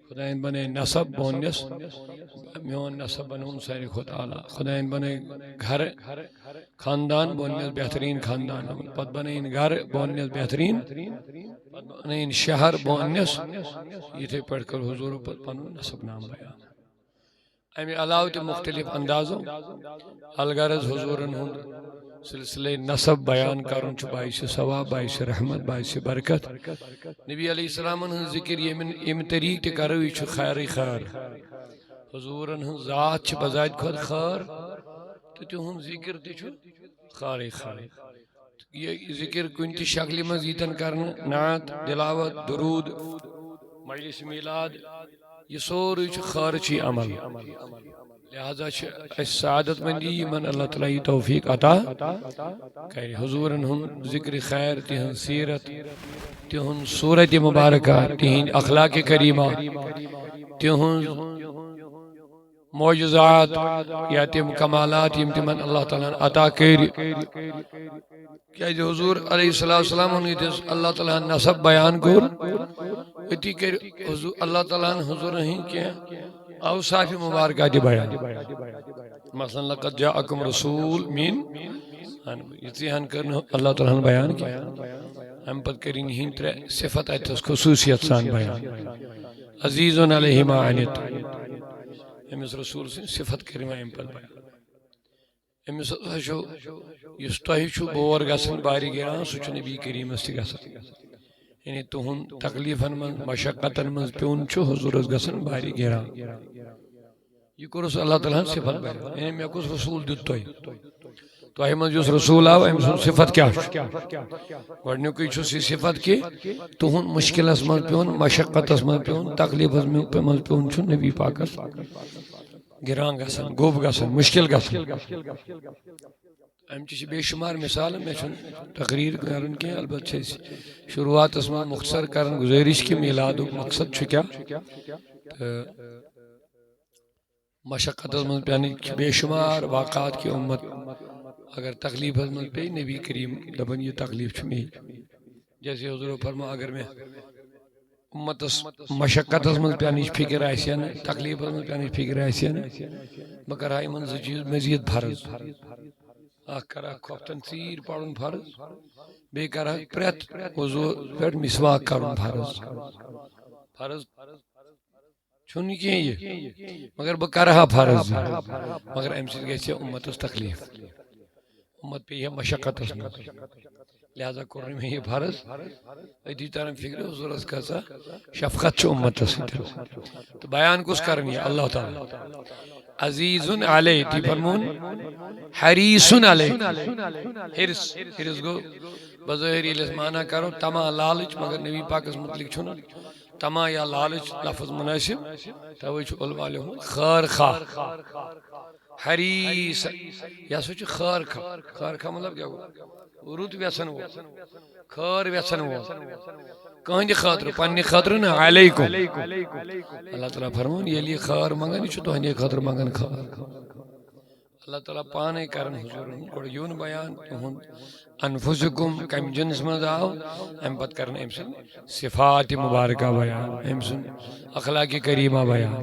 خدائن بنے نسب بونس میون نسب بنون ساری کھت اعلیٰ خدائن بنے گھر خاندان بونس بہترین خاندان پتہ بنائن گھر بونس بہترین پتہ بنائن شہر بونس یتھے پٲٹھۍ کر حضور پتہ پنن نسب نام بیان امی علاوہ تہ مختلف اندازو الغرض حضورن ہند سلسلے نسب بیان کرن چھ باعث ثواب باعث رحمت باعث برکت نبی علیہ السلام ہن ذکر یم طریق تہ کرو یہ چھ خیر خیر حضورن ہن ذات چھ بذات خود خیر تو تہند ذکر تہ چھ خیر خیر یہ ذکر کن تہ شکل مز یتن کرن نعت تلاوت درود مجلس میلاد یہ سوری چھ خارچی عمل لہذا چھ اس سعادت مندی من اللہ تعالی توفیق عطا کرے حضورن ہن ذکر خیر تہن سیرت تہن صورت مبارکہ تہن اخلاق کریمہ تہن معجزات یا تم کمالات یم تمن اللہ تعالی عطا کر کیا حضور علیہ السلام اللہ تعالی نسب بیان کور اتی کر اللہ تعالی حضور ہن کیا اوصاف مبارکہ دی بیان مثلا لقد جاءکم رسول من یتیہن کرن اللہ تعالی بیان کیا ہم پت کرین ہن ترے صفت اتس خصوصیت سان بیان عزیز علیہ ما عنت امس رسول سن صفت کریم ام پت بیان امس چھو یس تۄہہِ چھو بور گژھن باری گیران سُہ چھُ نبی کریمس تہِ گژھان یعنی تہند تکلیفن من مشقتن من پیون چھُ حضورس گژھن باری گیران یہ کورس اللہ تعالیٰ صفت بیان یعنی مے کس رسول دیت تۄہہِ منٛز یُس رسول آو أمۍ سُنٛد صفت کیٛاہ چھُ گۄڈنیُکُے چھُس یہِ صفت کہِ تُہُنٛد مُشکِلس منٛز پیوٚن مشقتس منٛز پیوٚن تکلیفس منٛز پیوٚن چھُ نبی پاکس گِران گژھان گوٚب گژھان مُشکِل گژھان امچہِ چھِ بے شُمار مثال مےٚ چھُنہٕ تقریٖر کرُن کینٛہہ البتہ چھِ أسۍ شروعاتس منٛز مختصر کران گُزٲرِش کہِ میلادُک مقصد چھُ کیٛاہ تہٕ مشقتس منٛز پٮ۪نٕکۍ چھِ بے شُمار واقعات کہِ اُمت اگر تکلیفس منٛز پیٚیہِ نبی کریم دپان یہ تکلیف چھُ مے جیسے حضور فرما اگر مےٚ اُمتس مشقتس منٛز پٮ۪نٕچ فکر آسہِ ہا نہٕ تکلیفس منٛز پٮ۪نٕچ فکر آسہِ ہا نہٕ بہٕ کرٕ ہا یِمن زٕ چیٖز مزیٖد فرض اکھ کرہاکھ کھۄفتن ژیٖرۍ پرُن فرض بیٚیہِ کرہاکھ پرٛٮ۪تھ وضوٗ پٮ۪ٹھ مسواک کرُن فرض فرض چھُنہٕ کینٛہہ یہِ مگر بہٕ کرٕ ہا فرض مگر امہِ سۭتۍ گژھِ ہا اُمتس تکلیف اُمت پیٚیہِ ہا مشقتس منٛز لہذا کوٚر نہٕ مےٚ یہِ فرض أتی تران فکرِ حضوٗرس کۭژاہ شفقت چھِ اُمتس سۭتۍ تہٕ بیان کُس کران یہِ اللہ تعالیٰ عزیزٌ علیہ تی فرمون حریصٌ علیہ حرص حرص گوٚو بظٲہر ییٚلہِ أسۍ معنی کرو تما لالٕچ مگر نبی پاکس متعلق چھُنہٕ تما یا لالٕچ لفظ منٲسب توے چھُ علماء لیوٚکھمُت خٲر خواہ حریص یہِ ہسا چھُ خٲر خواہ خٲر خواہ مطلب کیٛاہ گوٚو رُت ویژھن وول خٲر ویژھن وول کٕہٕنٛدِ خٲطرٕ پننہِ خٲطرٕ نہٕ علیکُم اللہ تعالیٰ فرمون ییٚلہِ یہِ خٲر منگان یہِ چھُ تُہنٛدے خٲطرٕ منگان خٲر اللہ تعالیٰ پانے کرن حضوٗرن گۄڈٕ یُن بیان تُہُنٛد انفسکم کمہِ جنس منٛز آو امہِ پتہٕ کرن أمۍ سٕنٛدۍ صفات مبارکہ بیان أمۍ سُنٛد اخلاق کریمہ بیان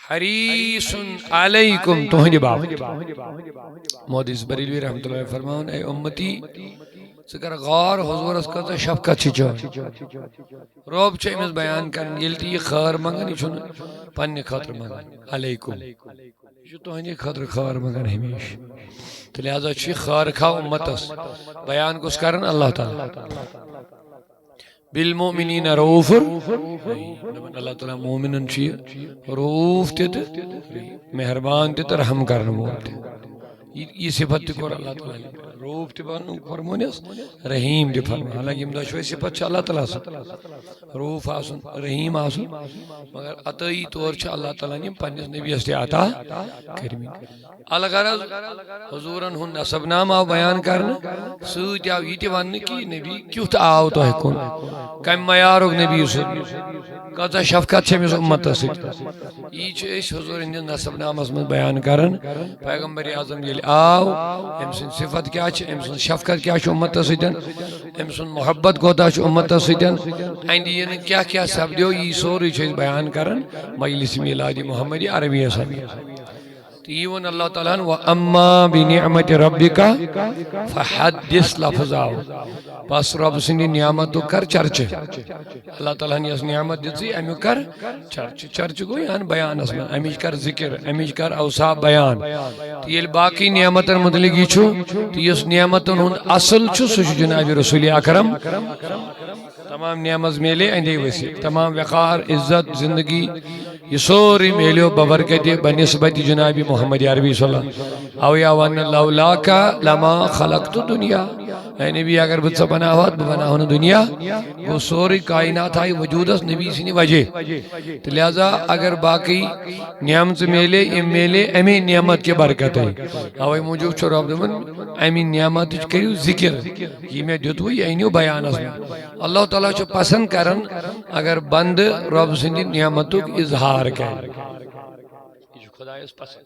حریصٌ علیکم تُہنٛدِ باپتھ مودی بریلوی رحمتہ اللہ فرماوان اے امتی ژٕ کر غور حضورس کۭژاہ شفقت چھِ چٲنۍ رۄب چھُ أمِس بیان کران ییٚلہِ تہِ یہِ خٲر منگان یہِ چھُنہٕ پننہِ خٲطرٕ منگان علیکم یہِ چھُ تُہنٛدِ خٲطرٕ خٲر منگان ہمیشہِ تہٕ لہذا چھُ یہِ خٲر خواہ اُمتس بیان کُس کران اللہ تعالیٰ بالمؤمنین رؤوف اللہ تعالیٰ مومنن چھُ یہِ رؤوف تہِ تہٕ مہربان تہِ تہٕ رحم کرن وول تہِ یہ صفت تہِ کوٚر اللہ تعالیٰ رؤوف تہِ فرمونس رحیٖم تہِ فرمون حالانکہ یِم دۄشوے صفت چھِ اللہ تعالیٰ سُنٛد رؤوف آسُن رحیٖم آسُن مگر عطٲیی طور چھِ اللہ تعالیٰ ہن یِم پننِس نبیَس تہِ عطا کٔرمٕتۍ الغرض حضوٗرن ہُنٛد نسب نام آو بیان کرنہٕ سۭتۍ آو یہِ تہِ وننہٕ کہِ یہِ نبی کیُتھ آو تۄہہِ کُن کمہِ معیارُک نبی سُہ کۭژاہ شفقت چھِ أمِس اُمتس سۭتۍ یی چھِ أسۍ حضوٗر ہٕنٛدِس نسب نامس منٛز بیان کران پیغمبر اعظم ییٚلہِ آو ام سن صفت کیا ام سن شفقت کیا امت سن ام سن محبت کوتا امت سن اندی کیا کیا سپدیو یہ سوری بیان کرن مجلس میلاد محمدی عربی تیون اللہ تعالیٰ وَأَمَّا بِنِعْمَةِ رَبِّكَ فَحَدِّثْ لَفْظَاو پس رب سندی نعمتو کر چرچ اللہ تعالیٰ نے اس نعمت دیتی امیو کر چرچ چرچ کو یہاں بیان اسمان امیج کر ذکر امیج کر اوصاف بیان تیل باقی نعمتن مدلگی چھو تیس نعمتن ہن اصل چھو سوچ جناب رسول اکرم تمام نعمت میلے اندے وسی تمام وقار عزت زندگی یہ سوری میلیو ببرکت بنسبت جناب محمد عربی صلی اللہ او یا وان لولاکا لما خلقت دنیا اے نبی اگر بچہ بناوات بناونا دنیا وہ سوری کائنات آئی وجود اس نبی سنی وجہ لہذا اگر باقی نعمت میلے امی نعمت کے برکت ہے اوہ موجود چھو رب دمن امی نعمت کریو ذکر یہ میں دیتو یہ اینیو بیان اس اللہ تعالیٰ چھو پسند کرن اگر بند رب سندی نعمتو کی اظہار کرن خدا اس پسند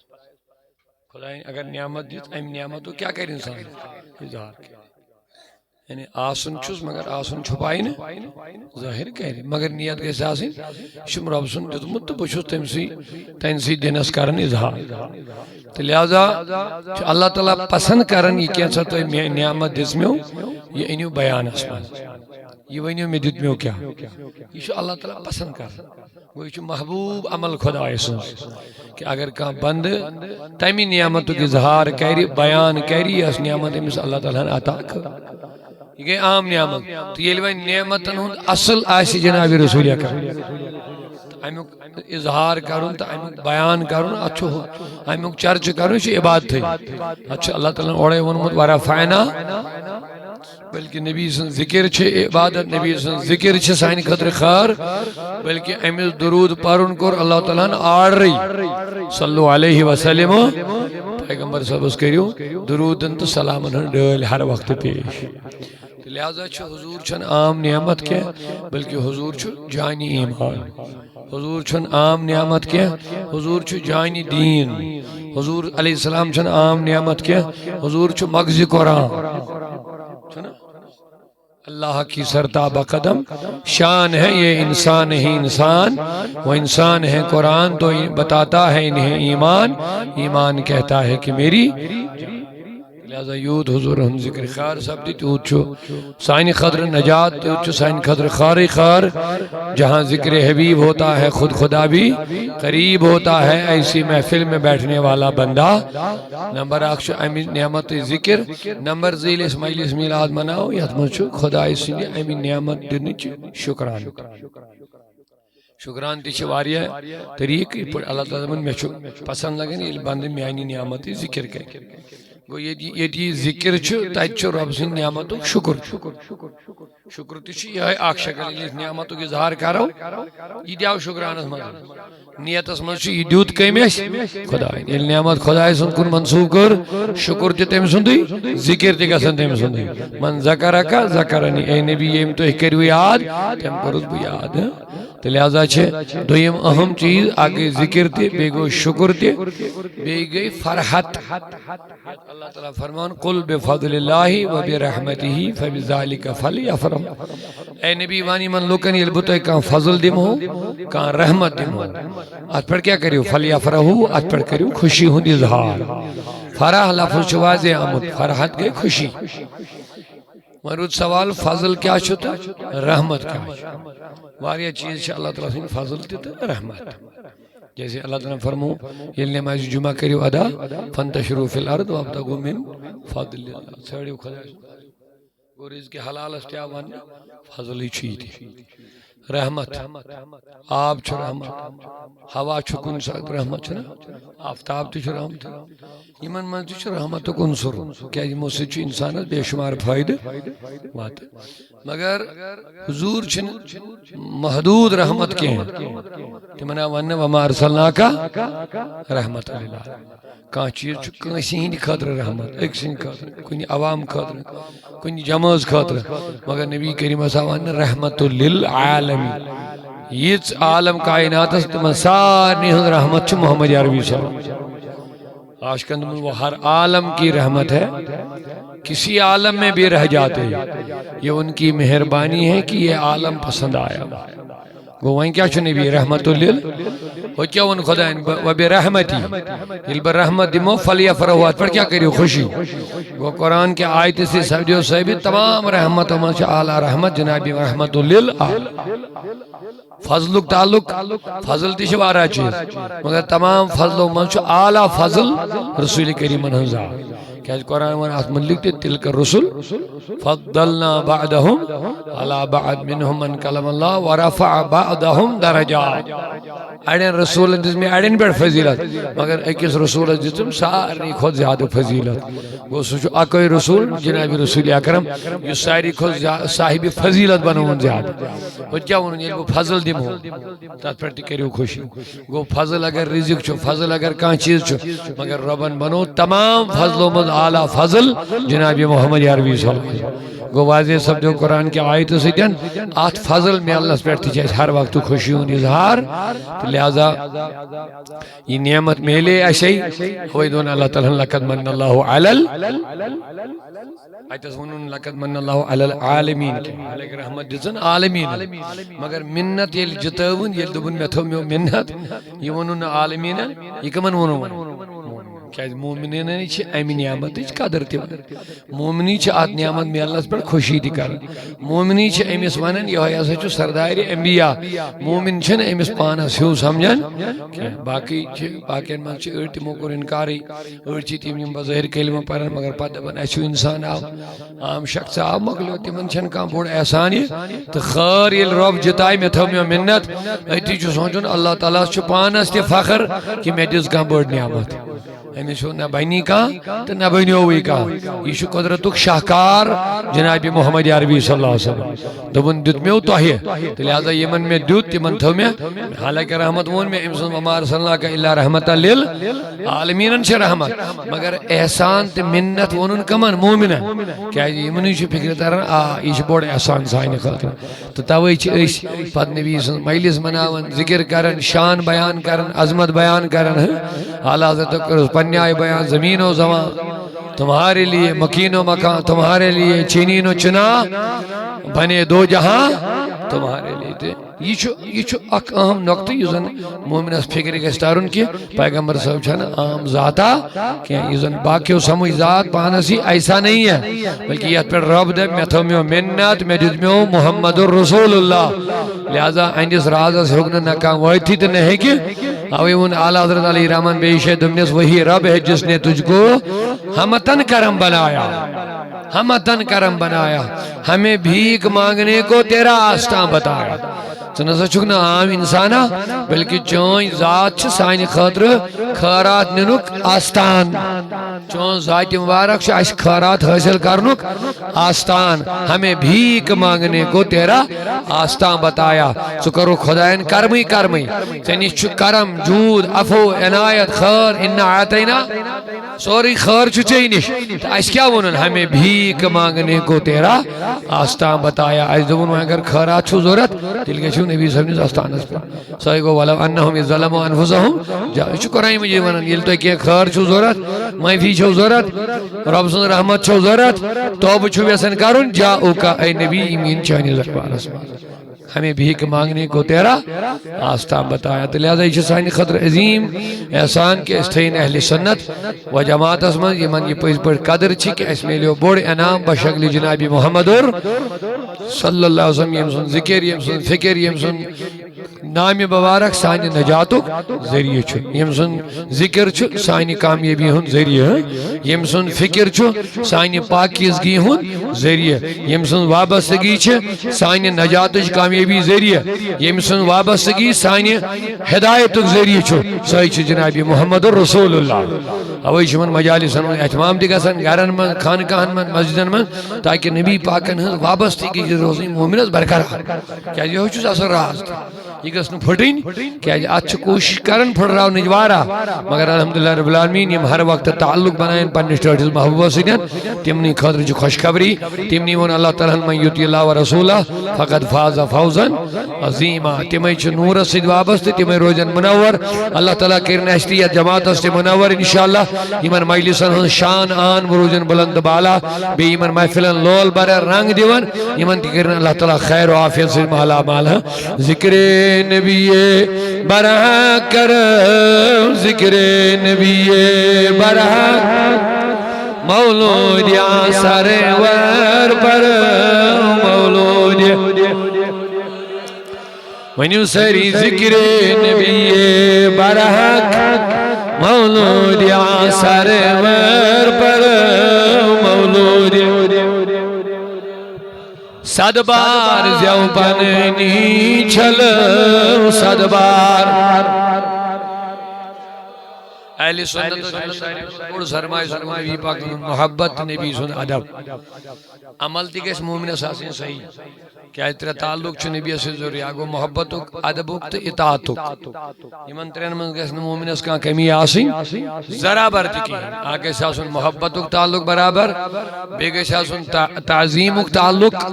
خدا اگر نعمت دیت امی نعمتو کیا کر انسان اظہار کرن یعنی آسن چھوز مگر آسن چھپائی نے ظاہر کہہ رہی مگر نیت کے ساتھ شم رب سن دیتمت تو بچوز تنسی دینس کرن اظہار تو لہذا اللہ تعالیٰ پسند کرن یہ کیا تو نعمت دیس میں ہو یہ انیو بیان اسمان یہ ونیو میں دیت میں ہو کیا یہ شو اللہ تعالیٰ پسند کرن وہ یہ محبوب عمل خدا ایسن کہ اگر کہاں بند تیمی نعمتو کی اظہار کہہ بیان کہہ رہی اس نعمت میں اللہ تعالیٰ نے عطا کر یہ گئی عام نعمت تو یہ لئے نعمتن ہون اصل آسی جناب رسول اکرم اظہار کرن تو امیک بیان کرن اچھو ہو امیک چرچ کرن چھ عبادت ہے اچھا اللہ تعالیٰ نے اوڑے ونمت ورفعنا بلکہ نبی سن ذکر چھے عبادت نبی سن ذکر چھے سائن خطر خار بلکہ امیز درود پارن کر اللہ تعالیٰ نے آڑ رہی صلو علیہ وسلم پیغمبر صاحب اس کریو درودن تو سلامن ڈل ہر وقت پیش لہذا چھو حضور چھن عام نعمت کے بلکہ حضور چھو جانی ایمان حضور چھن عام نعمت کے حضور چھو جانی دین حضور علیہ السلام چھن عام نعمت کے حضور چھو مغز قرآن اللہ کی سرتابہ قدم شان ہے یہ انسان ہی انسان وہ انسان ہے قرآن تو بتاتا ہے انہیں ایمان ایمان کہتا ہے کہ میری لہذا یود حضور ہم ذکر خار سب دی تو چھو سائن خضر نجات تو چھو سائن خضر خاری خار جہاں ذکر حبیب ہوتا ہے خود خدا بھی قریب ہوتا ہے ایسی محفل میں بیٹھنے والا بندہ نمبر اکشو امین نعمت ذکر نمبر زیل اسماعیل اسمیلاد مناؤ یادمت چھو خدا اسی لئے امین نعمت دنی چھو شکران شکران تیچے واریہ طریق اللہ تعالیٰ من میں چھو پسند لگن یہ بندی میانی نعمت ذکر کہے یہ ذکر چھو تائید چھو رب سن نعمتو شکر شکر تیچی یہ آکھ شکل یہ نعمتو کی ظاہر کرو یہ دیاو شکران اس مدد نیت اس مدد چھو یہ دیوت کئیمیش خدای یہ نعمت خدای سن کن منصوب کر شکر تی تیم سن دی ذکر تی کسن تیم سن دی من ذکرکا ذکرنی اے نبی یہ تو ایک کریو یاد تیم کرو بھی یاد ہے تو لہذا چھے دویم اہم چیز آگے ذکر تی بے گو شکر تی بے گئی فرحت اللہ تعالیٰ فرمان قل بفضل اللہ و برحمتہ فبذالک فلیفرح اے نبی وانی من لوکن یلبتو کان فضل دیم ہو کان رحمت دیم ہو آج پر کیا کریو فلیفرحو آج پر کریو خوشی ہوں اظہار فرح لفظ شوازے آمد فرحت گئی خوشی مرود سوال فضل کیا چھتا رحمت کیا چھتا واریہ چیز چھے اللہ تعالیٰ سے فضل دیتا رحمت جیسے اللہ تعالیٰ فرمو یہ نماز جمعہ کریو ادا فانتشروا فی الارض وابتغوا من فضل اللہ سڑیو خدا وہ رزق حلال استیاوان فضل ہی چیز تھی رحمت آب چھو رحمت ہوا چھو کن ساتھ رحمت چھو آفتاب چھو رحمت ایمان من چھو رحمت تو کن سر کیا یہ مجھ سے چھو انسانت بے شمار فائدہ بات مگر حضور چھن محدود رحمت کے ہیں کہ منہ ون وما ارسلناکا رحمت اللہ کان چیز چھو کنسی ہی خاطر رحمت ایک سن خاطر کنی عوام خاطر کنی جماز خاطر مگر نبی کریم صلی اللہ علیہ وسلم رحمت للعالمین یہ عالم کائنات است من سارنی ہن رحمت چھو محمد عربی صلی اللہ علیہ وسلم عاشقان وہ ہر عالم کی رحمت ہے، کسی عالم میں بھی رہ جاتے یہ ان کی مہربانی ہے کہ یہ عالم پسند آیا گو وہیں کیا چھو نبی رحمت لیل وہ کیا ان خدا وبرحمتی یل برحمت دمو فلیفرحوا پر کیا کریو خوشی وہ قرآن کے آیت سے سمجھو صحیح تمام رحمتوں میں سے اعلیٰ رحمت جنابی رحمت لیل فضل تعلق فضل تیش وارا چیز مگر تمام فضلوں میں سے اعلیٰ فضل رسول کریم ہنزا کہ قرآن میں آسمان لکھتے تلک الرسل فضلنا بعدهم على بعد منهم من کلم اللہ ورفع بعدهم درجات اڑین رسول جس میں اڑین بڑھ فضیلت مگر ایکس رسول جس میں ساری خود زیادہ فضیلت وہ سوچو اکوئی رسول جناب رسول اکرم یہ ساری خود صاحب فضیلت بنون زیادہ وہ کیا انہوں نے وہ فضل دم ہو تات پر تکریو خوشی وہ فضل اگر رزق چھو فضل اگر کان چیز چھو مگر ربن بنو تمام فضلوں میں اعلیٰ فضل جناب محمد عربی صلی اللہ علیہ وسلم گو واضح سب جو قرآن کی آیت سے دین آت فضل میں اللہ سپیٹتی چاہیے ہر وقت خوشی ہوں اظہار لہذا یہ نعمت میلے ایسے ہوئی دون اللہ تعالیٰ لقد من اللہ علل آیت سنون لقد من اللہ علی العالمین علیہ رحمت جزن عالمین مگر منت یہ جتاون یہ دبن میں تھو منت یہ ونون عالمین یہ کمن ونون کیا مومنین نے چھ امی نعمت قدر تھی مومنی چھ آت نعمت میں اللہ پر خوشی دی کر مومنی چھ امیس ونن یہ ایسا چھ سردار انبیاء مومن چھن امیس پانا سیو سمجھن باقی من چھ ارتی موکر انکاری ارچی تیم بظاہر کلمہ پرن مگر پتہ بن ایسو انسان آو عام شخص آو مگلو تیمن چھن کام بوڑ احسانی تو خیر یہ رب جتائی میں تھو میں منت ایتی چھ سوچن اللہ تعالیٰ چھ پانا ستی فخر کہ میں دیز کام بوڑ نعمت ہمیں شو نہ بینی کا تو نہ بینی ہوئی کا یہ شو قدرتک شاہکار جناب محمد عربی صلی اللہ علیہ وسلم دبن دیت میں تو ہے تو لہذا یہ من میں دیت تیمن تھو میں حالانکہ رحمت مون میں امسان ومار صلی اللہ کا اللہ رحمت لیل عالمین سے رحمت مگر احسان تی منت ونن کمن مومن کیا یہ منی چھ فکر ترن یہ چھ بوڑ احسان سائن خاطر تو تاوی چھ اس پت نبی صلی مجلس مناون ذکر کرن شان بیان کرن عظمت بیان کرن حالا حضرت پنیائی بیان زمین و زمان تمہارے لیے مکین و مکان تمہارے لیے چینین و چنا بنے دو جہاں تمہارے لیے تھے یہ چھو اک اہم نقطہ یہ زن مومن اس فکر کے ستارن کی پیغمبر صاحب چھانا عام ذاتا کہ یہ زن باقیو سمجھ ذات پانسی ایسا نہیں ہے بلکہ یہ پر رب دے میں تھومیو منت میں جدمیو محمد الرسول اللہ لہذا اندس رازہ سے حکن ناکام وہی تھی تو نہیں کہ اوی ان اعلیٰ حضرت علی رحمان بیشہ دمنس وہی رب ہے جس نے تجھ کو ہمتن کرم بنایا ہمتن کرم بنایا ہمیں بھیک مانگنے کو تیرا آستان بتایا تو نظر چکنا عام انسانا بلکہ چون ذات چھ سائن خاطر خیرات ننک آستان چون ذات مبارک چھ اس خیرات حاصل کرنک آستان ہمیں بھیک مانگنے کو تیرا آستان بتایا سو کرو خداین کرمی کرمی تینی چھ کرم جود عفو عنایت خیر انہا آتینا سوری خیر چھ چینش اس کیا ونن ہمیں بھیک مانگنے کو تیرا آستان بتایا اس دون میں اگر خیرات چھو ضرورت دل کے چھو نبی صاحب نے آستان اس پر سوئی کو ولو انہم ظلموا انفسہم جا شکرائی مجھے ونن یہ تو کہ خیر چھو ضرورت معافی چھو ضرورت رب سن رحمت چھو ضرورت توب چھو ویسن کرن جاؤ کا اے نبی امین چانی دربار اسمان ہمیں بھیک مانگنے کو تیرا آستان بتایا تو لہذا یہ سائن خطر عظیم احسان کے استھین اہل سنت و جماعت اسمان یہ من یہ پیس پر قدر چی کہ اس میں لیو بوڑ انام بشکل جنابی محمد صلی اللہ علیہ وسلم یہ سن ذکر یہ سن فکر یہ سن نام مبارک سائن نجاتک ذریعہ چھو یہ سن ذکر چھو سائن کامیابی ہن ذریعہ یہ سن فکر چھو سائن پاکیزگی ہن ذریعہ یہ سن وابستگی چھو سائن نجاتش کامیابی ذریعہ یہ سن وابستگی سائن ہدایتک ذریعہ چھو سائی چھو جنابی محمد رسول اللہ اوئی چھو من مجالسن احتمام دی گسن گھرن من خانقاہن من مسجدن من تاکہ نبی پاکن وابستگی روزی مومنز برقرار کیا یہ ہو چھو اثر راز یہ گژھن پھٹن کیاز ات کوشش کرن پھٹراو نجوارا مگر الحمدللہ رب العالمین یم ہر وقت تعلق بنائن پنس ٹاٹس محبوبہ ستین تمنی خاطر چھ خوشخبری تمنی ون اللہ تعالیٰ من یوتی اللہ و رسولہ فقد فاز فوزا عظیما تمے چھ نور سید وابست تمے روزن منور اللہ تعالیٰ کرن اشتی جماعت است منور انشاءاللہ یمن مجلسن ہن شان آن بروزن بلند بالا بی یمن محفلن لول بر رنگ دیون یمن تی کرن اللہ تعالیٰ خیر و عافیت سے مالا مال ذکر نبی برہ کر ذکر نبی برہ مولود آثر ور پر مولود ونیو سری ذکر نبی برحق مولود آثر ور پر مولود صد بار زیو پننی چھل صد بار اہل سنت اور سرمایہ پاک محبت نبی سن ادب عمل تی گیس مومن اساسین صحیح کیا اترا تعلق چھ نبی سے ضروری آگو محبتک ادبک تو اطاعتک یمن ترین من گیس مومن اس کا کمی آسین ذرا برتکی آگے ساسن محبتک تعلق برابر بے گیس ساسن تعظیمک تعلق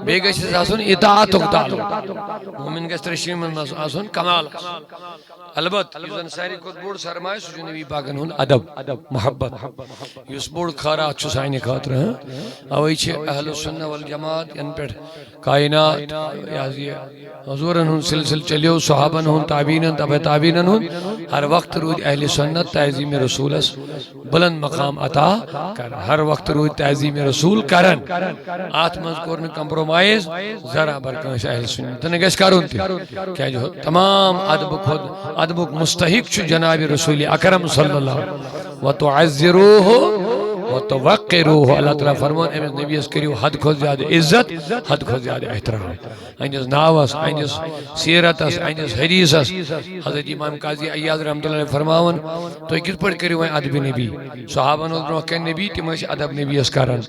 بے گیس ساسن اطاعتک تعلق مومن گیس ترشیم من آسن کمال البت یوزن ساری کت بوڑ سرمائے سجو نبی پاکن ہون ادب محبت یوس بوڑ خارات چھ سائن خاطر اوئی چھ اہل السنہ والجماعت ان پر کائنات حضورن ہون سلسل چلیو صحابن ہون تابینن تبہ تابینن ہون ہر وقت رود اہل سنت تعظیم رسول اس بلند مقام عطا کر ہر وقت رود تعظیم رسول کرن آت مذکورن کمپرومائز ذرا برکنش اہل سنت تنگیس کارون تی کیا جو تمام ادب خود ادبک مستحق چھ جناب رسول اکرم صلی اللہ علیہ وسلم وتعذروه وتوقروه اللہ تعالیٰ فرمان امس نبی اس کریو حد کو زیادہ عزت حد کو زیادہ احترام اینس ناوس اینس سیرتس اینس حدیثس حضرت امام قاضی عیاض رحمت اللہ علیہ فرماون تو کس پر کریو ادب نبی صحابہ نو برو کہ نبی تم ادب نبی اس کرن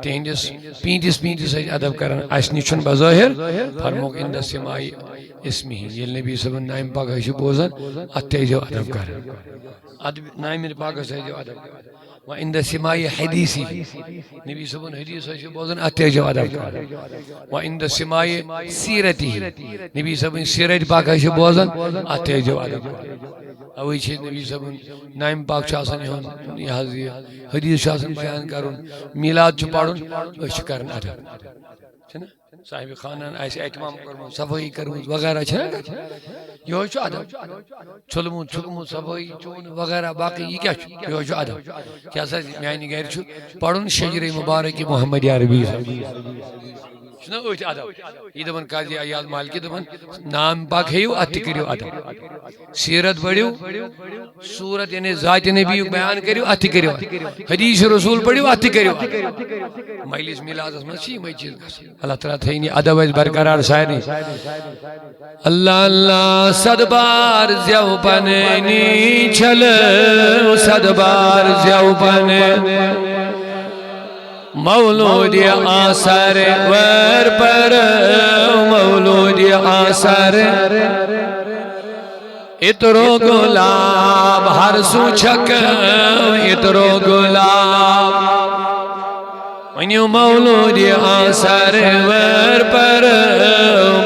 تہندس پینتس ادب کرن اس نشن بظاہر فرموک اند سمائی اسمی یل نبی صلی اللہ علیہ وسلم نائم پاک ہے بوزن اتیجو ادب کرن ادب نائم پاک ہے جو ادب وعند سماع حدیثی نبی صلی اللہ علیہ وسلم حدیث ہے بوزن اتیجو ادب کرن وعند سماع سیرتی نبی صلی اللہ علیہ وسلم سیرت پاک ہے بوزن اتیجو ادب کرن اوئی چھ نبی صلی اللہ علیہ وسلم نائم پاک چاسن ہون یہ حدیث چاسن بیان کرن میلاد چھ پڑھن اس کرن ادب چھنا صاحب خانان ایسے اہتمام کرمو صفائی کرمو وغیرہ چھنا یہ چھو ادب چھلمو صفائی چون وغیرہ باقی یہ کیا چھو یہ چھو ادب کیا سا میانی غیر چھو پڑھن شجر مبارک محمد عربی چھنا اوچ ادب یہ دبن قاضی عیاض مالکی دبن نام پاک ہے ات کریو ادب سیرت بڑھیو صورت یعنی ذات نبی بیان کریو ات کریو حدیث رسول پڑھیو ات کریو مجلس میلاد اس میں چھ میں چیز اللہ تعالیٰ تھینی ادب اس برقرار سائنی اللہ اللہ صد بار زیو پننی چھل صد بار زیو پننی مولود آثر ور پر مولود آثر اترو گلاب ہر سو چھک اترو گلاب ونیو مولود آثر ور پر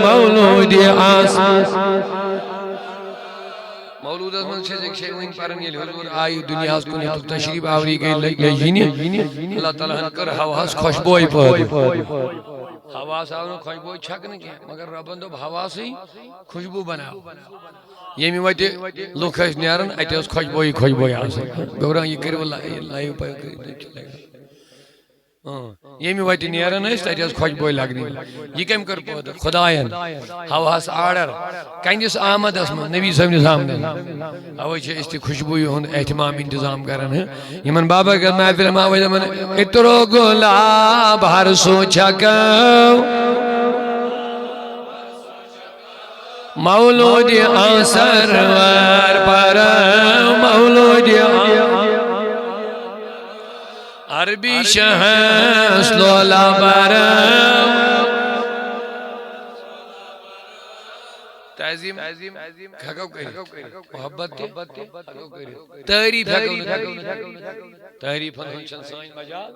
مولود آثر مولود از من چھے زک شیوین پرن یہ حضور آئی دنیا اس کو نیتو تشریف آوری گئی لیجینی اللہ تعالیٰ کر حواس خوشبوئی پہدی حواس آورو خوشبوئی چھک نہیں کیا مگر ربن دو حواس ہی خوشبو بناو یہ میں ویٹے لوگ خیش نیارن ایتے اس خوشبوئی آسا گوران یہ کرو لائیو پائی چلے گا یہ میں ویٹے نیارن ہے ایتے اس خوشبوئی لگنی یہ کم کر پہدر خدایان حواس آڈر کنجس آمد اسم نبی صاحب نظام دن اوہ چھے اس تی خوشبوئی ہون احتمام انتظام کرن ہے یمن بابا کہت میں فلم آوہ جمن اترو گلاب ہر سو چھکاو مولود آثر ور پر مولود عربی شہس لولا بر تعظیم ہیکو کٔرِتھ محبت تہِ ہیکو کٔرِتھ تعریف ہیکو نہٕ تعریفن ہُنٛد چھنہٕ سٲنۍ مجال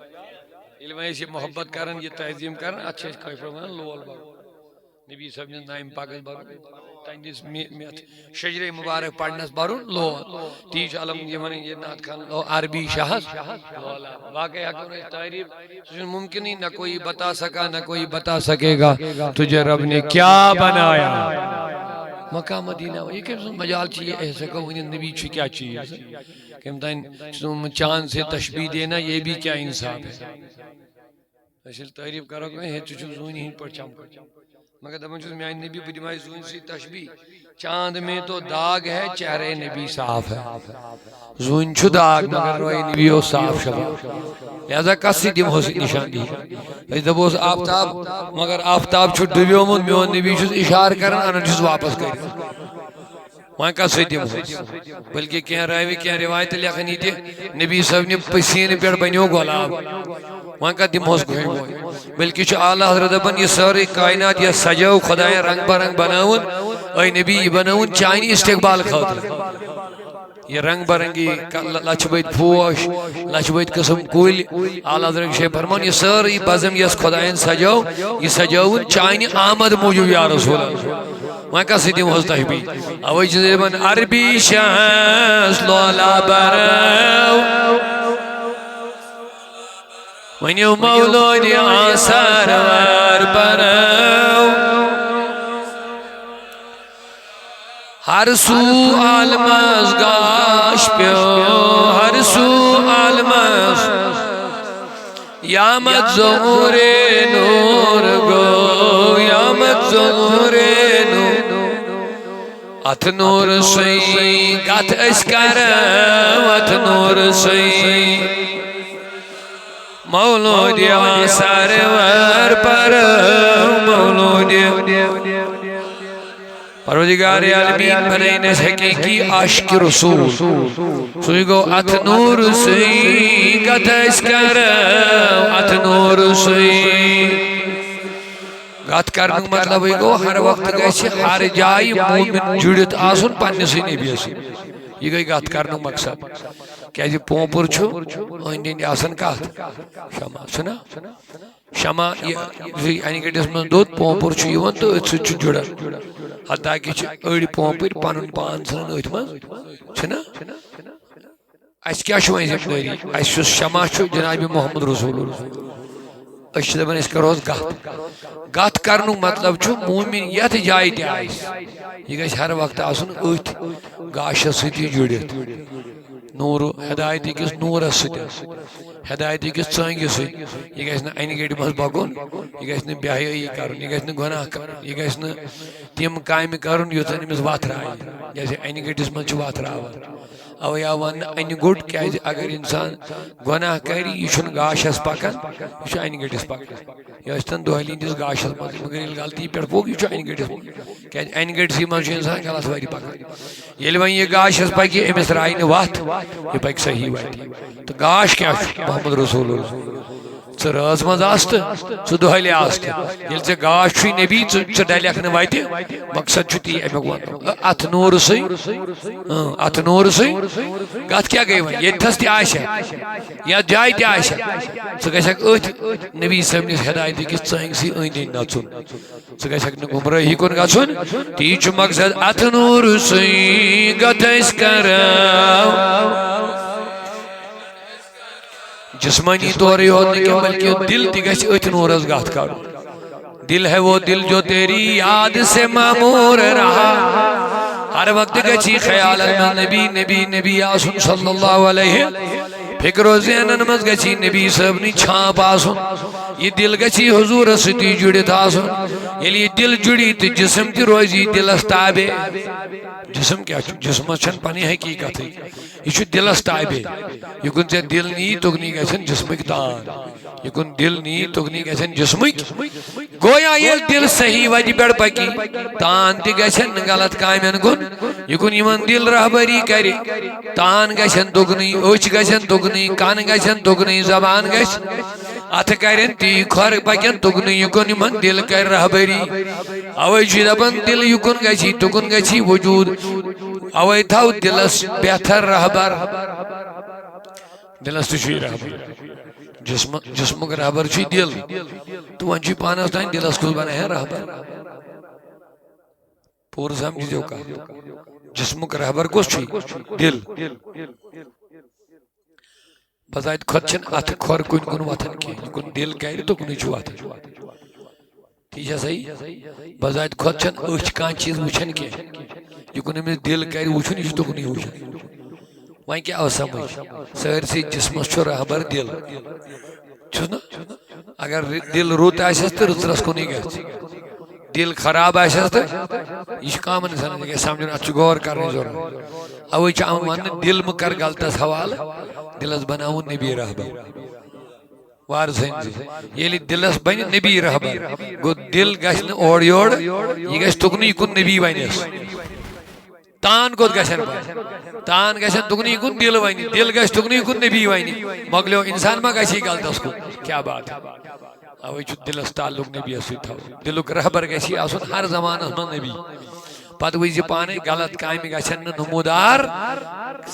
ییٚلہِ وۄنۍ أسۍ یہِ محبت کران یہِ تعظیم کران اتھ چھِ أسۍ کٲشِر پٲٹھۍ ونان لول برُن نبی صٲب نِس نامہِ پاکس برُن تہنٛدِس شجرے مبارک پرنس برُن لول تی چھُ علم یِمن یہِ نعت خان عربی شاہس لولا واقعی ہیکو نہٕ أسۍ تعریف سُہ چھُنہٕ ممکن نہ کوئی بتا سکا نہ کوئی بتا سکے گا تجھے رب نے کیا بنایا مکہ مدینہ یہ کم سن مجال چاہیے ایسے کہ ونی نبی چھو کیا چیز کم تین چاند سے تشبیح دینا یہ بھی کیا انصاف ہے اصل تعریف کرو کہ ہے تو زونی ہن پر چمک مگر دپن چھس میان نبی بدمائی زون سے تشبیح چاند میں تو داغ ہے چہرے نبی صاف ہے زون چھو داغ مگر روئے نبی او صاف شبا لہذا کسی دیم ہو سی نشان دی اس دبوس آفتاب مگر آفتاب چھو ڈبیومن میون نبی چھس اشار کرن انن چھس واپس کر وہاں کا سی دیم ہو بلکہ کیا راوی کیا روایت لکھنی تھی نبی صاحب نے پسین پیڑ بنیو گلاب وہاں کا دیم ہوس گوئی گوئی بلکہ چھو اعلیٰ حضرت بن یہ ساری کائنات یہ سجاو خدایاں رنگ برنگ بناون اے نبی یہ بناون چائنی استقبال خاطر یہ رنگ برنگی لچبیت پوش لچبیت قسم کل اعلیٰ حضرت شیخ فرمان یہ ساری بزم یس خدایاں سجاو یہ سجاون چائنی آمد موجود یا رسول اللہ وہاں کا سیدھی محض تحبیل اوہ جزیبن عربی شہس لولا براو ونیو مولود آثار ور براو ہر سو عالمز گاش پیو ہر سو عالمز یامت ظہور نور گو یامت ظہور نور ات نور سوئی گت اسکرم ات نور سوئی مولود آثار ور پر مولود پروردگار عالمین بنائنس حقیقی عاشق رسول سوئی گو ات نور سوئی گت اسکرم ات نور سوئی گات کرنگ مطلب ہے گو ہر وقت گئے ہر جائی مومن جڑت آسن پاننے سے نبی آسن یہ گئی گات کرنگ مقصد کیا جی پومپر چھو آئندین آسن کات شما سنا شما یعنی کہ جس میں دوت پومپر چھو یون تو اتسو چھو جڑا حتیٰ کہ چھو اڑی پومپر پانن پان سنن اتمان سنا اس کیا شو ہیں ذکر داری اس شما چھو جناب محمد رسول اللہ اس دبن اس کروز گات کرنو مطلب چھو مومن یت جائی تی آئیس یہ گیس ہر وقت آسن ایت گاش ستی جڑت نور ہدایتی کس نور ستی ہدایتی کس چانگی ستی یہ گیس نا اینی گیٹی مز بگون یہ گیس نا بیاہی کرن یہ گیس نا گناہ کرن یہ گیس نا تیم قائم کرن یوتن مز وات رائی جیسے اینی گیٹی مز چھو وات رائی او یا ون اینی گوٹ کیا اگر انسان گناہ کری یہ چھن گاشس پکن یہ چھو اینی گیٹس پکن یا استن دوہلی اندیس گاشس مز مگر یہ غلطی پر پوک یہ چھو اینی گیٹس پکن کیا اینی گیٹس ہی مز چھو انسان غلط واری پکن یہ لوگ یہ گاشس پکی امس رائی نے وات یہ پک صحیح واتی تو گاش کیا چھو محمد رسول اللہ ژٕ رٲژ منٛز آس تہٕ ژٕ دۄہلہِ آس تہِ ییٚلہِ ژےٚ گاش چھُے نبی ژٕ ڈلکھ نہٕ وتہِ مقصد چھُ تی امیُک ونُن اتھ نوٗرسٕے اتھ نوٗرسٕے کتھ کیٛاہ گٔے وۄنۍ ییٚتھس تہِ آسہِ یتھ جایہِ تہِ آسہِ ژٕ گژھکھ أتھۍ نبی صٲبنِس ہدایتہٕ کِس ژٲنٛگۍ سٕے أنٛدۍ أنٛدۍ نژُن ژٕ گژھکھ نہٕ گمرٲہی کُن گژھُن تی چھُ مقصد اتھ نوٗرسٕے گت أسۍ کرو جسمانی طور یوت نہیں بلکہ دل تی گیس اتھ نورز گات کرو دل ہے وہ دل جو تیری یاد سے معمور رہا ہر وقت گچی خیال نبی نبی نبی آسن صلی اللہ علیہ فکر و ذہنن مز گچی نبی صاحبنی چھاپ آسن یہ دل گچی حضور ستی جڑت آسن یہ دل جڑی تو جسم تی روزی دل استابے جسم کیا جسم چھن پانی حقیقت ہے یہ چھو دل استابے یہ کن سے دل نی تگنی گیسن جسمک تان یہ کن دل نی تگنی گیسن جسمک گویا یہ دل صحیح وجہ بیڑ پکی تان تی گیسن غلط کامین کن یہ کن یمن دل رہبری کری تان گیسن تگنی اوچ گیسن تگنی کان گیسن تگنی زبان گیسن اتھ کرن تی کھر پکن تگن یکن من دل کر رہبری اوے چھ دپن دل یکن گژھی تگن گژھی وجود اوے تھاو دلس بہتر رہبر دلس تھی رہبر جسمک رہبر چھ دل تو ون چھ پانس تین دلس کس بنا ہے رہبر پور سمجھ دیو کا جسمک رہبر کس چھ دل بذات خود چھن اتھ کھور کن کن واتن کی کن دل کر تو کن چھ واتن ٹھیک ہے صحیح بذات خود چھن اچھ کان چیز وچھن کی یکن امس دل کر وچھن یہ تو کن وچھن وہیں کیا سمجھ سارسی جسمس چھ رہبر دل چھنا اگر دل روت آسس تو رترس کن گژھ دل خراب آسس تو یہ کامن انسان سمجھن اتھ غور کرنے ضرورت اوے چھ ون دل مہ کر غلطس حوالہ دلس بناون نبی رہبر وار سنزی یلی دلس بن نبی رہبر گو دل گژھ نہ اور یور یہ گژھ تکنی یکن نبی بنس تان کوت گژھن تان گژھن تکنی یکن دل ونی دل گژھ تکنی یکن نبی ونی مگلیو انسان ما گژھی غلطس کن کیا بات ہے اوے چھ دلس تعلق نبی سی تھو دلک رہبر گژھی آسن ہر زمانس من نبی پتہ وز پانے غلط کامہ گژھن نمودار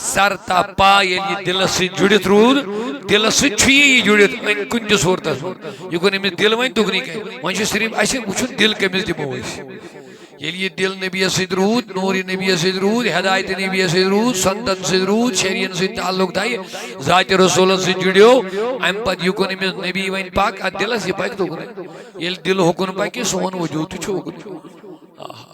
سر تا پا یل دلس سی جڑت رود دلس سی چھ جڑت کن تہ صورتس یکن امس دل ون تکنی کہ ون چھ صرف اس وچھن دل کمس دمو اس یل یہ دل نبی سید رود نور نبی سید رود ہدایت نبی سید رود سنتن سید رود شریعن سید تعلق تھائی ذات رسول سے جڑیو ام پت یکن امس نبی ون پاک دلس یہ پاک تو یل دل حکن پاک سون وجود چھو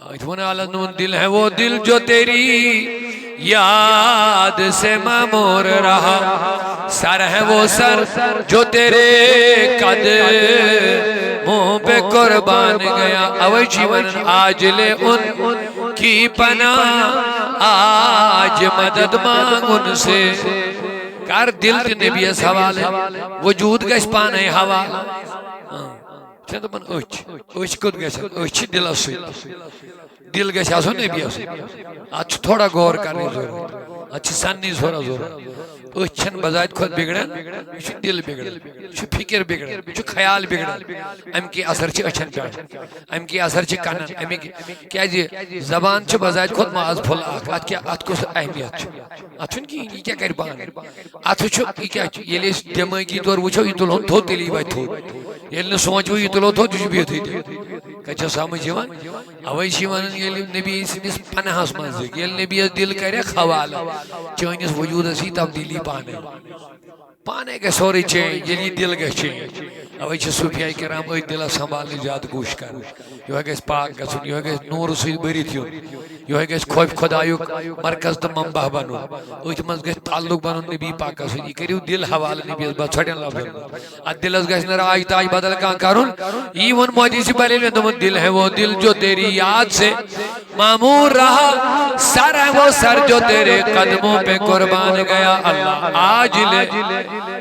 اتمنى على نون دل ہے وہ دل جو تیری یاد سے معمور رہا سر ہے وہ سر جو تیرے قدموں پہ قربان گیا اوے جیون آج لے ان کی پناہ آج مدد مانگ ان سے کر دل نبی اس حوالے وجود گش پانے حوالہ چھے تو من اچھ کد گشن اچھ دل اسوی دل گش آسو نبی اسوی اچھ تھوڑا غور کرنے ضرورت اچھ سننی زورا ضرورت اچھن بذات خود بگڑن چھ دل بگڑن چھ فکر بگڑن چھ خیال بگڑن ام کی اثر چھ اچھن پہ ام کی اثر چھ کنن ام کی کیا جی زبان چھ بذات خود معاذ پھل ات کیا ات کو اہمیت چھ اتن کی یہ کیا کر پان ات چھ یہ کیا یلی دماغی طور وچھو یہ تلون تھو تلی وای تھو یل سوچو یہ تلو تھو تجھ بیت کچھ سمجھ یوان اوے شیوان یل نبی سنس پناہس منز یل نبی دل کرے حوالہ چانس وجود اسی تبدیلی پانے کے سوری چینج یلی دل گژھِ چینج اوے چھ صوفیاء کرام ای دل سنبھالنے زیادہ کوشش کرن یہ گژھِ پاک گژھن یہ گژھِ نور سۭتۍ بٔرِتھ یُن یہ گژھِ خوف خدایُک مرکز تہٕ منبع بنُن أتھۍ منٛز گژھِ تعلق بنُن نبی پاکس سۭتۍ یہِ کٔرِو دل حوالہٕ نبیس بس ژھۄٹٮ۪ن لفظن اتھ دلس گژھِ نہٕ راج تاج بدل کانٛہہ کرُن یی ووٚن مودی سی بریلی دوٚپُن دل ہے وہ دل جو تیری یاد سے معمور رہا سر ہے وہ سر جو تیرے قدموں پہ قربان گیا اللہ آج لے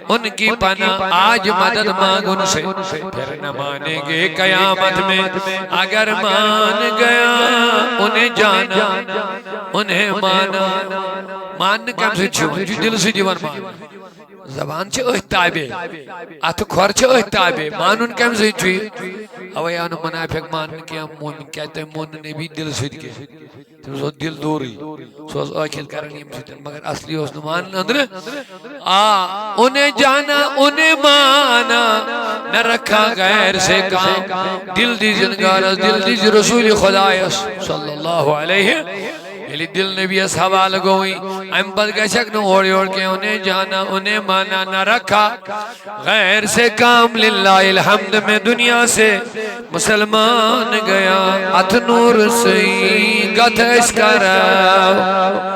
ان کی پناہ آج مدد مانگ ان سے پھر نہ مانیں گے قیامت میں اگر مان گیا انہیں جانا انہیں مانا ماننے کم سے چھوڑ جو دل سے جیون مانا زبان چھے احتابے اتھ کھور چھے احتابے مانن کم سے چھوئی اوے آنو منافق مانن کیا مومن کہتے ہیں مومن نے بھی دل سے کے سو دل دوری سو آخر کرن یم سیتن مگر اصلی اس نمان اندر انہیں جانا انہیں مانا نہ رکھا غیر سے کام دل دی جنگارس دل دی رسول خدایس صلی اللہ علیہ یلی دل نبی اس حوالہ گوئی ام پت گشک نو اوڑی اوڑ کے انہیں جانا انہیں مانا نہ رکھا غیر سے کام للہ الحمد میں دنیا سے مسلمان گیا ات نور سی گت اس کرو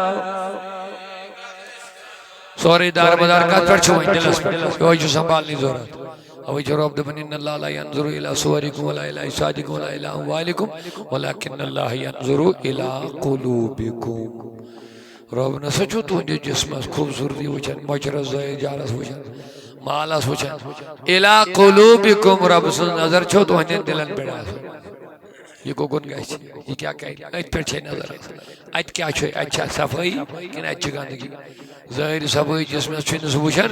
سوری دار مدار کا پر چھوئیں دل اس پر کوئی جو سنبھالنی ضرورت اوہ جو رب دبن ان اللہ لا ينظر الى صورکم ولا الى اجسادکم ولا الى اموالکم ولكن اللہ ينظر الى قلوبکم رب نہ سچو تجھے جسم خوبصورتی وچھن مجرز جارس وچھن مالس وچھن الى قلوبکم رب سن نظر چھو تو ہنین دلن بیڑا یہ کوکن گژھِ یہ کیا کرِ أتھۍ پٮ۪ٹھ چھے نظر اَتہِ کیٛاہ چھُ اَتہِ چھا صفٲیی کِنہٕ اَتہِ چھِ گنٛدگی ظٲہِر صفٲیی جسمس چھُنہٕ سُہ وٕچھان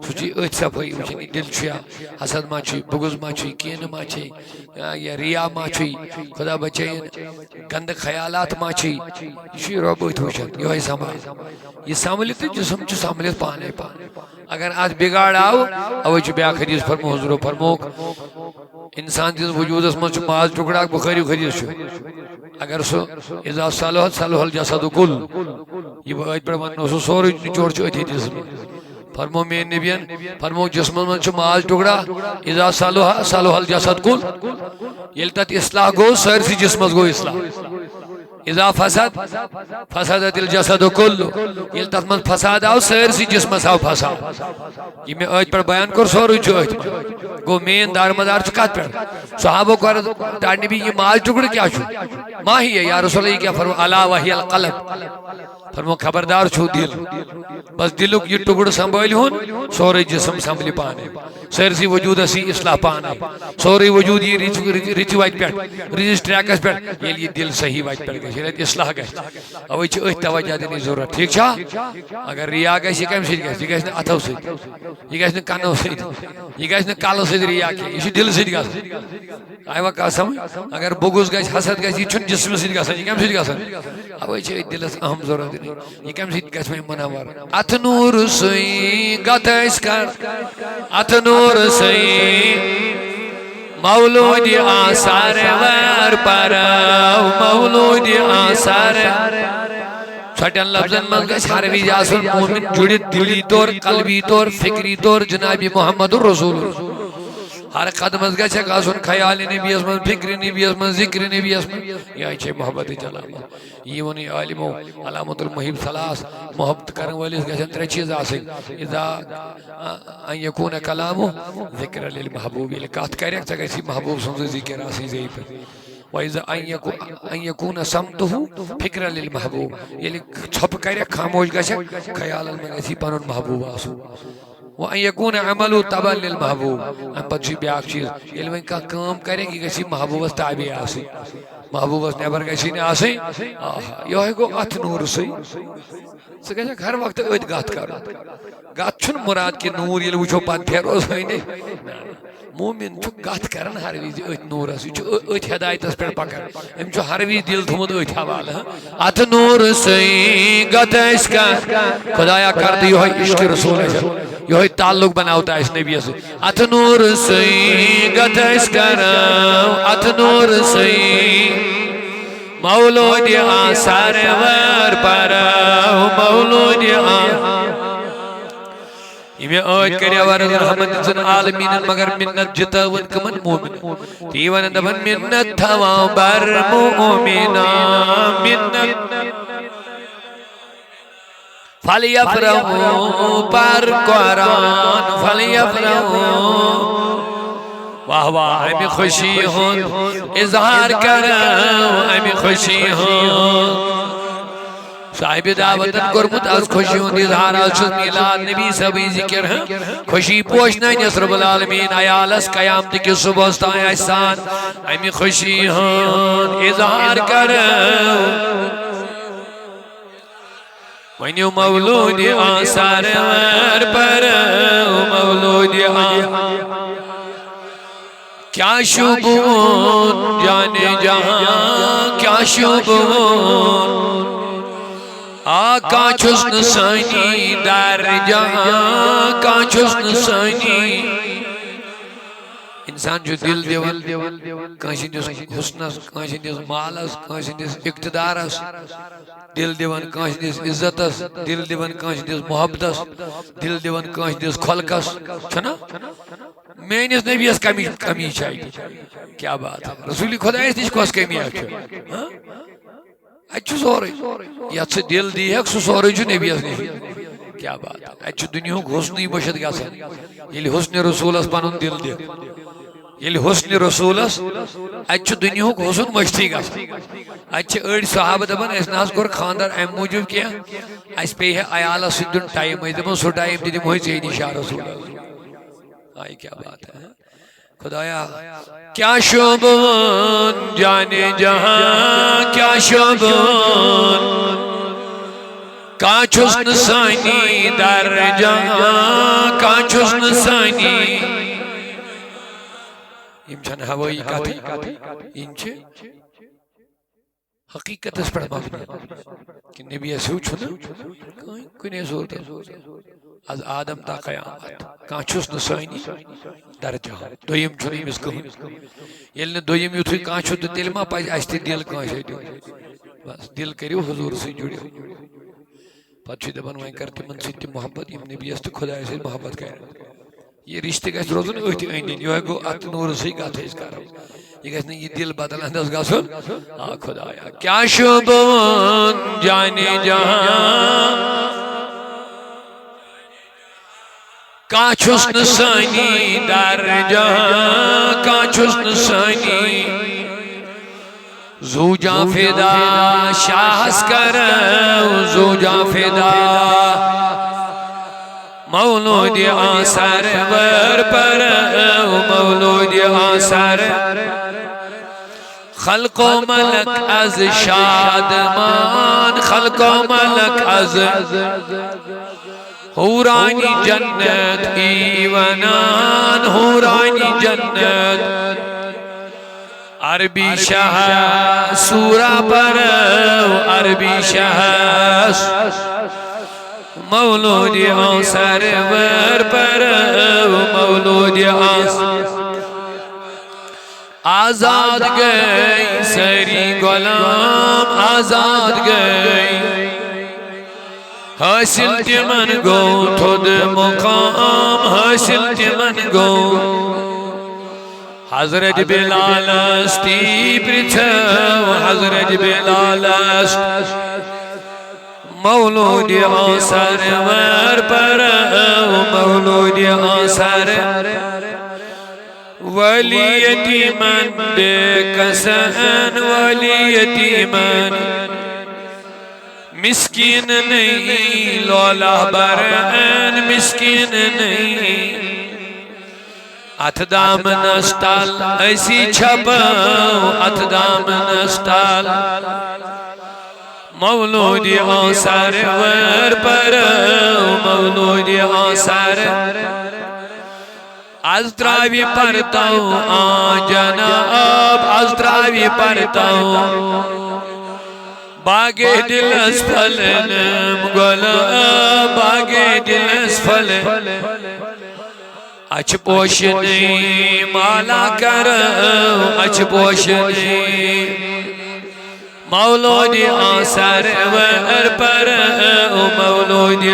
سُہ چھُ أتھۍ صفٲیی وٕچھان یہِ دِل چھُیا حسد ما چھُے بغض ما چھُے کینہٕ ما چھے یا ریا ما چھُے خدا بچٲیِن گنٛدٕ خیالات ما چھُے یہِ چھُ رۄب أتھۍ وٕچھان یِہوٚے سنبھال یہِ سنبھلہِ تہٕ جسم چھُ سنبھلِتھ پانے اگر اتھ بگاڑ آو اوے چھُ بیٛاکھ حدیث فرمو حضورو فرمووُکھ انسان سٕنٛدِس وجوٗدس منٛز چھُ ماز ٹُکڑا اکھ بخٲری حدیث چھُ اگر سُہ اذا صلحت صلح الجسد کل یہ بہٕ أتھۍ پٮ۪ٹھ وننو سُہ سورُے نچوڑ چھُ أتھۍ حدیثس منٛز فرمو میٛٲنۍ نبیَن فرمو جسمس منٛز چھُ ماز ٹُکڑا اذا صلح صلح الجسد کل ییٚلہِ تتھ اصلاح گوٚو سٲرسٕے جسمس گوٚو اصلاح اذا فسد فسدت الجسد کل ییٚلہِ تتھ منٛز فساد آو سٲرسٕے جسمس آو فساد یہ مےٚ أتھۍ پٮ۪ٹھ بیان کوٚر سورُے چھُ أتھۍ منٛز گوٚو مین دارمدار چھُ کتھ پٮ۪ٹھ صحابو کوٚر ڈاڈِ نبی یہ ماز ٹُکڑٕ کیٛاہ چھُ ماہی ہے یا رسول اللہ یہ کیا فرمو الا وحی القلب فرمو خبردار چھو دل بس دلک یہ ٹکڑ سنبھال ہون سورے جسم سنبھلی پانے سرسی وجود اسی اصلاح پانے سورے وجود یہ رچ وائٹ پیٹ رچ ٹریکس پیٹ یہ دل صحیح وائٹ پیٹ گئی شاید اصلاح گئی اوے چھ اتھ توجہ دینی ضرورت ٹھیک چھا اگر ریا گئی کم سۭتۍ گژھِ یہِ گژھِ نہٕ اتھو سۭتۍ یہِ گژھِ نہٕ کنو سۭتۍ یہِ گژھِ نہٕ کلہٕ سۭتۍ ریا کینٛہہ یہِ چھُ دلہٕ سۭتۍ گژھان آیوا کتھ سمجھ اگر بغض گژھِ حسد گژھِ یہِ چھُنہٕ جسمہٕ سۭتۍ گژھان یہِ کمہِ سۭتۍ گژھان اوے چھِ دلس اہم ضرورت دِنۍ یہِ کمہِ سۭتۍ گژھِ وۄنۍ منور اتھ نور سُے کتھ أسۍ کر اتھ نور سُے مولود آثار ور پرو مولود آثار چھٹن لفظن من گژھِ ہر وِزِ آسُن مومن جُڑِتھ دلی طور قلبی طور فکری طور جناب محمد رسول ہر قدمس گژھِ آسُن خیال نبیس من فکر نبیس من ذکر نبیس من یہ چھے محبت علامت یہ ونی عالمو علامت المحب ثلاث محبت کرن وٲلِس گژھن ترٛےٚ چیٖز آسٕنۍ اذا ان یکون کلامو ذکر للمحبوب ییٚلہِ کتھ کرٮ۪کھ ژےٚ گژھی محبوب سُنٛدٕے ذکر آسٕنۍ زیٚیہِ پٮ۪ٹھ وَإِذَا أَن يَكُونَ سَمْتُهُ فِكْرًا لِلْمَحْبُوبِ ییٚلہِ ژھۄپہٕ کرٮ۪کھ خاموش گژھٮ۪کھ خیالن منٛز گژھی پنُن محبوب آسُن وَأَن يَكُونَ عَمَلُهُ تَبَعًا لِلْمَحْبُوبِ اَمہِ پتہٕ چھُ بیٛاکھ چیٖز ییٚلہِ وۄنۍ کانٛہہ کٲم کرٮ۪کھ یہِ گژھی محبوبس تابع آسٕنۍ محبوبس نٮ۪بر گژھی نہٕ آسٕنۍ آہا یِہوٚے گوٚو اتھ نوٗرسٕے ژٕ گژھکھ ہر وقتہٕ أتھۍ گتھ کرُن گتھ چھُنہٕ مُراد کہِ نوٗر ییٚلہِ وٕچھو پتہٕ پھیروس وۄنۍ مومن چھُ کتھ کران ہر وِزِ أتھۍ نوٗرس یہِ چھُ أتھۍ ہدایتس پٮ۪ٹھ پکان أمۍ چھُ ہر وِزِ دل تھوٚمُت أتھۍ حوالہٕ اتھ نوٗر سٕے کتھ أسۍ کر خدایا کر تہٕ یِہوٚے عشق رسول اَسہِ یِہوٚے تعلق بناو تہٕ اَسہِ نبیَس سۭتۍ اتھ نوٗر سٕے کتھ أسۍ کرو اتھ نوٗر سٕے مولود آثار ور پرو مولود یہ میں آج کریا ورد رحمت انسان عالمین مگر منت جتاون کمن مومن تی ون دبن منت تھوا بر مومنا منت فلیفرحو پر قرآن فلیفرحو واہ واہ امی خوشی ہون اظہار کرو امی خوشی ہون صاحب دعوتن کرمت از خوشی ہوں اظہار از میلاد نبی سبی ذکر ہیں خوشی پوشنا نصر بالعالمین عیالس قیامت کی صبح ستائیں احسان امی خوشی ہوں اظہار کرو ونیو مولود آثار ور پرو مولود کیا شبون جانے جہاں کیا شبون آقا چھسن سانی در جہاں کا چھسن سانی انسان جو دل دیون کانسی دیس حسنس کانسی دیس مالس کانسی دیس اقتدارس دل دیون کانسی دیس عزتس دل دیون کانسی دیس محبتس دل دیون کانسی دیس خلقس چھنا میانس نبیس کمی چاہیے کیا بات ہے رسول خدا اس نش کس کمی ہے اتھ سورے یت سہ دل دی ہیک سہ سورے چھ نبیس نش کیا بات ہے اتھ دنیا حسنی مشد گژھان ییٚلہِ حسن رسولس پنن دل دِ ییٚلہِ حسن رسولس اتھ دنیا حسن مشتی گژھان اتھ أڑۍ صحابہ دپان اس نہ کوٚر خاندر امہِ موٗجوٗب کینٛہہ اسہِ پیٚیہِ ہے عیالس سۭتۍ دیُن ٹایم أسۍ دپان سُہ ٹایم تہِ دِمہوے ژےٚ نِش یا رسول اللہ آئی کیا بات ہے خدایا کیا شوبون جانے جہاں کیا شوبون کانچ حسن سانی در جہاں کانچ حسن سانی امچان ہوائی کاتی انچے حقیقت اس پر مبنی کہ نبی ایسے چھنا کوئی نہیں زور دا از آدم تا قیامت کانچ حسن سانی در جہاں دویم چھنی مس کہن یلن دویم یوتھوی کانچ حسن تیل ما پاس آشتی دل کانچ ہے بس دل کریو حضور سے جڑیو پچھو دبن وائن کرتی من سیتی محبت یم نبی است خدا سے محبت کر یہ رشتے گھس روزن اوہتی ایندین یہ گو ات نور سے گاتے اس کارو یہ گھس نہیں یہ دل بدل انداز گاسن خدایا کیا شبون جانے جہاں کانچ حسن سانی در جہاں کانچ حسن سانی زوجا فدا شاہس کرو زوجا فدا مولود آثار ور پر مولود آثار خلق و ملک از شادمان خلق و ملک از حورانی جنت ایوانان حورانی جنت عربی شاہ سورہ پر عربی شاہ مولود آثار ور پر مولود آثار آزاد گئی سری غلام آزاد گئی حاصل تمن گو تھود مقام حاصل تمن گو حضرت بلال استی پرچھو حضرت بلال است مولود آثار ور پر مولود آثار ولی یتیمن بے کسن ولی یتیمن مسکین نہیں لولا برن مسکین نہیں ات دام نستال ایسی چھپو ات دام نستال مولود آثار ور پر مولود آثار از تراوی پرتاؤں آن جناب از تراوی پرتاؤں باغ دل اسفلنم گلاب باغ دل اسفلن اچھ پوشنی مالا کرو اچھ پوشنی مولود آثار ور پر مولود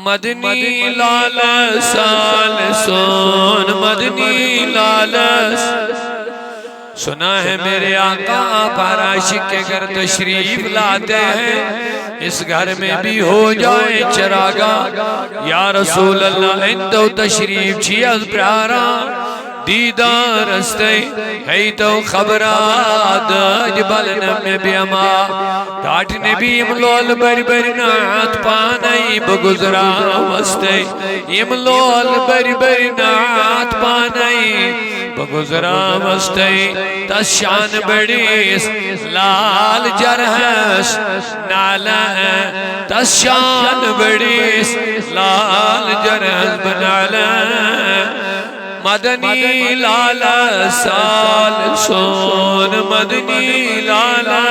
مدنی لال سال سون مدنی لال سنا ہے میرے آقا پر عاشق کے گھر تشریف لاتے ہیں اس گھر میں بھی ہو جائے چراغا یا رسول اللہ اندو تشریف چھی از پیارا دیدار استے ہے تو خبرات جبلن میں بیما ٹاٹ نبی املول بر بر نعت پانائی بگزرا وستے املول بر بر نعت پانائی بگزرا وستے تس شان بڑیس لال جرحس نالا ہے تس شان بڑیس لال جرحس بنالا مدنی لالا سال سون مدنی لالا